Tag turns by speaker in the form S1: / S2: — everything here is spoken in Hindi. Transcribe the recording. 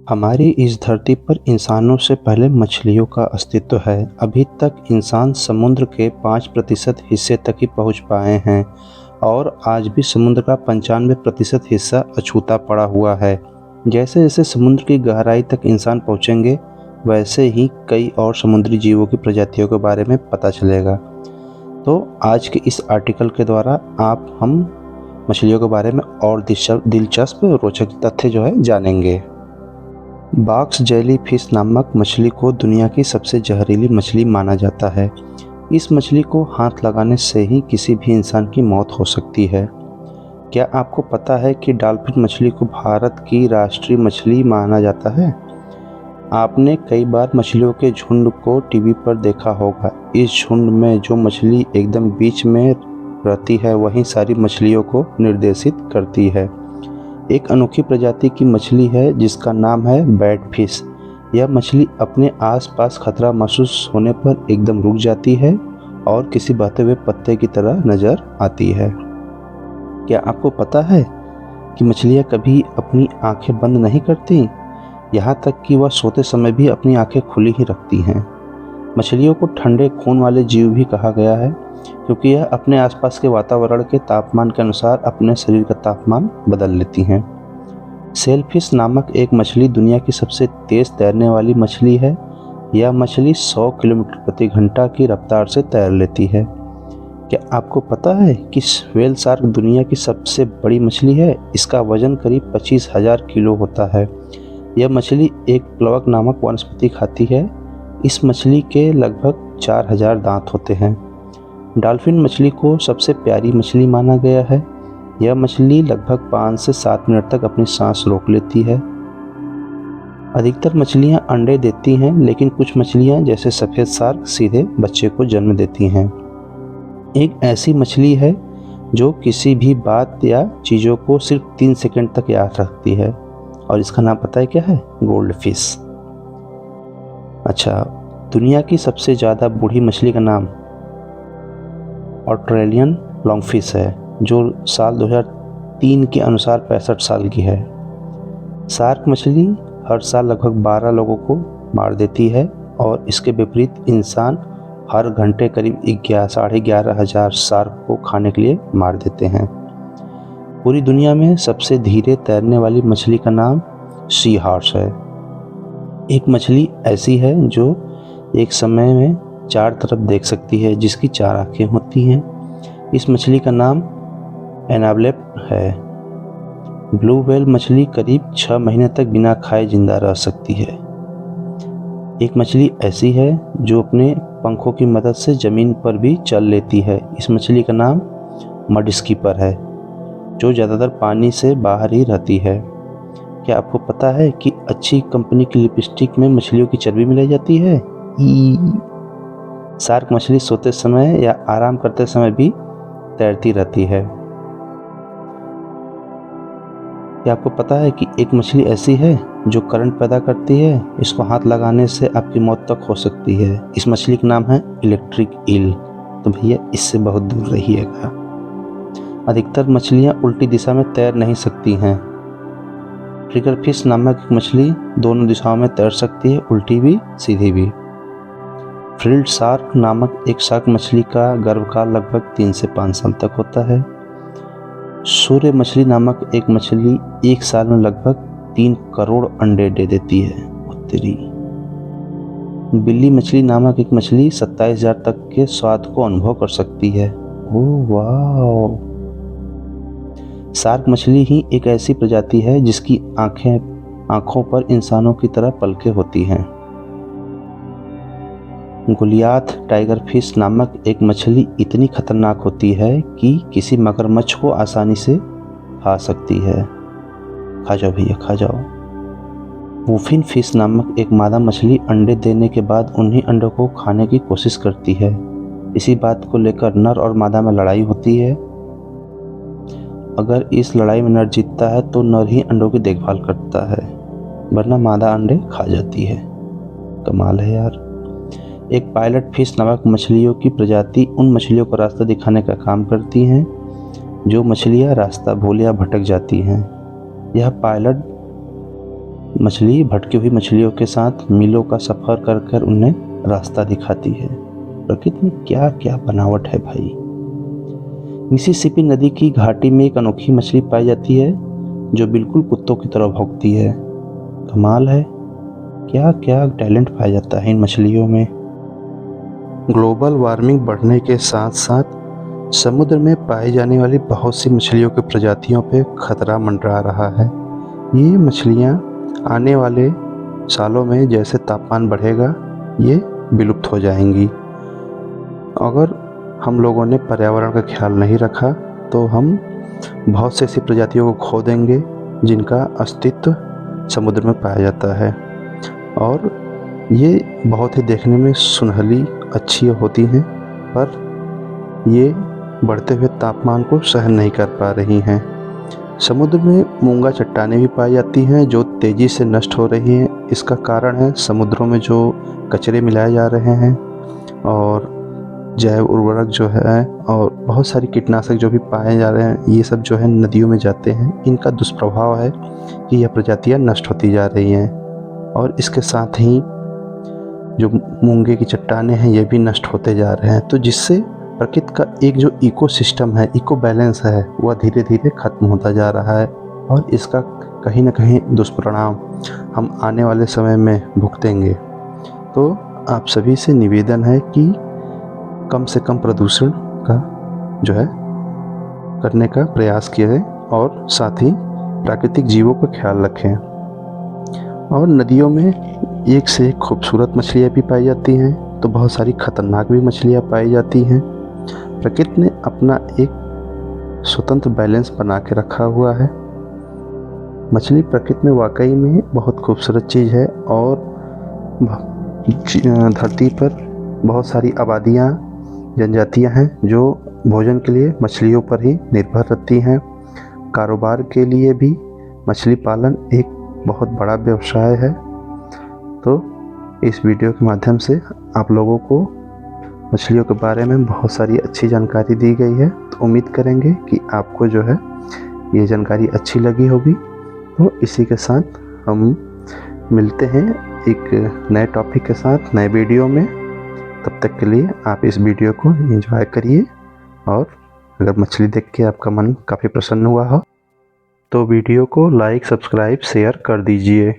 S1: हमारी इस धरती पर इंसानों से पहले मछलियों का अस्तित्व है। अभी तक इंसान समुद्र के 5% हिस्से तक ही पहुंच पाए हैं और आज भी समुद्र का 95% हिस्सा अछूता पड़ा हुआ है। जैसे जैसे समुद्र की गहराई तक इंसान पहुंचेंगे, वैसे ही कई और समुद्री जीवों की प्रजातियों के बारे में पता चलेगा। तो आज के इस आर्टिकल के द्वारा हम मछलियों के बारे में और दिलचस्प रोचक तथ्य जानेंगे। बॉक्स जेली फिश नामक मछली को दुनिया की सबसे जहरीली मछली माना जाता है। इस मछली को हाथ लगाने से ही किसी भी इंसान की मौत हो सकती है। क्या आपको पता है कि डॉल्फिन मछली को भारत की राष्ट्रीय मछली माना जाता है? आपने कई बार मछलियों के झुंड को टीवी पर देखा होगा। इस झुंड में जो मछली एकदम बीच में रहती है, वही सारी मछलियों को निर्देशित करती है। एक अनोखी प्रजाति की मछली है जिसका नाम है बैट फिश। यह मछली अपने आसपास खतरा महसूस होने पर एकदम रुक जाती है और किसी बहते हुए पत्ते की तरह नजर आती है। क्या आपको पता है कि मछलियाँ कभी अपनी आंखें बंद नहीं करती? यहाँ तक कि वह सोते समय भी अपनी आंखें खुली ही रखती हैं। मछलियों को ठंडे खून वाले जीव भी कहा गया है, क्योंकि यह अपने आसपास के वातावरण के तापमान के अनुसार अपने शरीर का तापमान बदल लेती हैं। सेलफिश नामक एक मछली दुनिया की सबसे तेज तैरने वाली मछली है। यह मछली 100 किलोमीटर प्रति घंटा की रफ्तार से तैर लेती है। क्या आपको पता है कि व्हेल शार्क दुनिया की सबसे बड़ी मछली है? इसका वजन करीब 25,000 किलो होता है। यह मछली एक प्लवक नामक वनस्पति खाती है। इस मछली के लगभग 4,000 दांत होते हैं। डॉल्फिन मछली को सबसे प्यारी मछली माना गया है। यह मछली लगभग 5 से 7 मिनट तक अपनी सांस रोक लेती है। अधिकतर मछलियां अंडे देती हैं, लेकिन कुछ मछलियां जैसे सफ़ेद शार्क सीधे बच्चे को जन्म देती हैं। एक ऐसी मछली है जो किसी भी बात या चीज़ों को सिर्फ 3 सेकंड तक याद रखती है, और इसका नाम पता है क्या है? Gold fish. अच्छा, दुनिया की सबसे ज़्यादा बूढ़ी मछली का नाम ऑस्ट्रेलियन लॉन्गफिश है, जो साल 2003 के अनुसार 65 साल की है। शार्क मछली हर साल लगभग 12 लोगों को मार देती है, और इसके विपरीत इंसान हर घंटे करीब 11,500 शार्क को खाने के लिए मार देते हैं। पूरी दुनिया में सबसे धीरे तैरने वाली मछली का नाम सी हॉर्स है। एक मछली ऐसी है जो एक समय में 4 तरफ देख सकती है, जिसकी 4 आंखें होती हैं। इस मछली का नाम एनाब्लेप है। ब्लू व्हेल मछली करीब 6 महीने तक बिना खाए जिंदा रह सकती है। एक मछली ऐसी है जो अपने पंखों की मदद से जमीन पर भी चल लेती है। इस मछली का नाम मड स्कीपर है, जो ज़्यादातर पानी से बाहर ही रहती है। क्या आपको पता है कि अच्छी कंपनी की लिपस्टिक में मछलियों की चर्बी मिलाई जाती है? शार्क मछली सोते समय या आराम करते समय भी तैरती रहती है। क्या आपको पता है कि एक मछली ऐसी है जो करंट पैदा करती है? इसको हाथ लगाने से आपकी मौत तक हो सकती है। इस मछली का नाम है इलेक्ट्रिक ईल। तो भैया, इससे बहुत दूर रहिएगा। अधिकतर मछलियाँ उल्टी दिशा में तैर नहीं सकती हैं। ट्रिगर फिश नामक एक मछली दोनों दिशाओं में तैर सकती है, उल्टी भी सीधी भी। फ्रिल्ड शार्क नामक एक शार्क मछली का गर्भकाल लगभग 3 से 5 साल तक होता है। सूर्य मछली नामक एक मछली एक साल में लगभग 3 करोड़ अंडे दे देती है। उत्तरी बिल्ली मछली नामक एक मछली 27,000 तक के स्वाद को अनुभव कर सकती है। ओह वाह! शार्क मछली ही एक ऐसी प्रजाति है जिसकी आंखों पर इंसानों की तरह पलकें होती हैं। गोलियाथ टाइगर फिश नामक एक मछली इतनी खतरनाक होती है कि किसी मगरमच्छ को आसानी से खा सकती है। खा जाओ भैया, खा जाओ। वुफिन फिश नामक एक मादा मछली अंडे देने के बाद उन्हीं अंडों को खाने की कोशिश करती है। इसी बात को लेकर नर और मादा में लड़ाई होती है। अगर इस लड़ाई में नर जीतता है तो नर ही अंडों की देखभाल करता है, वरना मादा अंडे खा जाती है। कमाल है यार। एक पायलट फिश नामक मछलियों की प्रजाति उन मछलियों को रास्ता दिखाने का काम करती हैं जो मछलियां रास्ता भूल या भटक जाती हैं। यह पायलट मछली भटकी हुई मछलियों के साथ मीलों का सफ़र कर कर उन्हें रास्ता दिखाती है। प्रकृति में क्या क्या बनावट है भाई। मिसिसिपी नदी की घाटी में एक अनोखी मछली पाई जाती है जो बिल्कुल कुत्तों की तरह भौंकती है। कमाल है, क्या क्या टैलेंट पाया जाता है इन मछलियों में। ग्लोबल वार्मिंग बढ़ने के साथ साथ समुद्र में पाई जाने वाली बहुत सी मछलियों की प्रजातियों पे खतरा मंडरा रहा है। ये मछलियाँ आने वाले सालों में जैसे तापमान बढ़ेगा ये विलुप्त हो जाएंगी। अगर हम लोगों ने पर्यावरण का ख्याल नहीं रखा तो हम बहुत से ऐसी प्रजातियों को खो देंगे जिनका अस्तित्व समुद्र में पाया जाता है। और ये बहुत ही देखने में सुनहली अच्छी होती हैं, पर ये बढ़ते हुए तापमान को सहन नहीं कर पा रही हैं। समुद्र में मूंगा चट्टानें भी पाई जाती हैं जो तेज़ी से नष्ट हो रही हैं। इसका कारण है समुद्रों में जो कचरे मिलाए जा रहे हैं और जैव उर्वरक जो है और बहुत सारी कीटनाशक जो भी पाए जा रहे हैं, ये सब जो है नदियों में जाते हैं। इनका दुष्प्रभाव है कि यह प्रजातियां नष्ट होती जा रही हैं और इसके साथ ही जो मूंगे की चट्टानें हैं ये भी नष्ट होते जा रहे हैं। तो जिससे प्रकृति का एक जो इकोसिस्टम है, इको बैलेंस है, वह धीरे धीरे ख़त्म होता जा रहा है और इसका कहीं ना कहीं दुष्परिणाम हम आने वाले समय में भुगतेंगे। तो आप सभी से निवेदन है कि कम से कम प्रदूषण का जो है करने का प्रयास किया और साथ ही प्राकृतिक जीवों का ख्याल रखें। और नदियों में एक से एक खूबसूरत मछलियाँ भी पाई जाती हैं तो बहुत सारी खतरनाक भी मछलियाँ पाई जाती हैं। प्रकृति ने अपना एक स्वतंत्र बैलेंस बना के रखा हुआ है। मछली प्रकृति में वाकई में बहुत खूबसूरत चीज़ है और धरती पर बहुत सारी आबादियाँ जनजातियाँ हैं जो भोजन के लिए मछलियों पर ही निर्भर रहती हैं। कारोबार के लिए भी मछली पालन एक बहुत बड़ा व्यवसाय है। तो इस वीडियो के माध्यम से आप लोगों को मछलियों के बारे में बहुत सारी अच्छी जानकारी दी गई है। तो उम्मीद करेंगे कि आपको जो है ये जानकारी अच्छी लगी होगी। तो इसी के साथ हम मिलते हैं एक नए टॉपिक के साथ नए वीडियो में। तब तक के लिए आप इस वीडियो को एंजॉय करिए और अगर मछली देख के आपका मन काफ़ी प्रसन्न हुआ हो तो वीडियो को लाइक, सब्सक्राइब, शेयर कर दीजिए।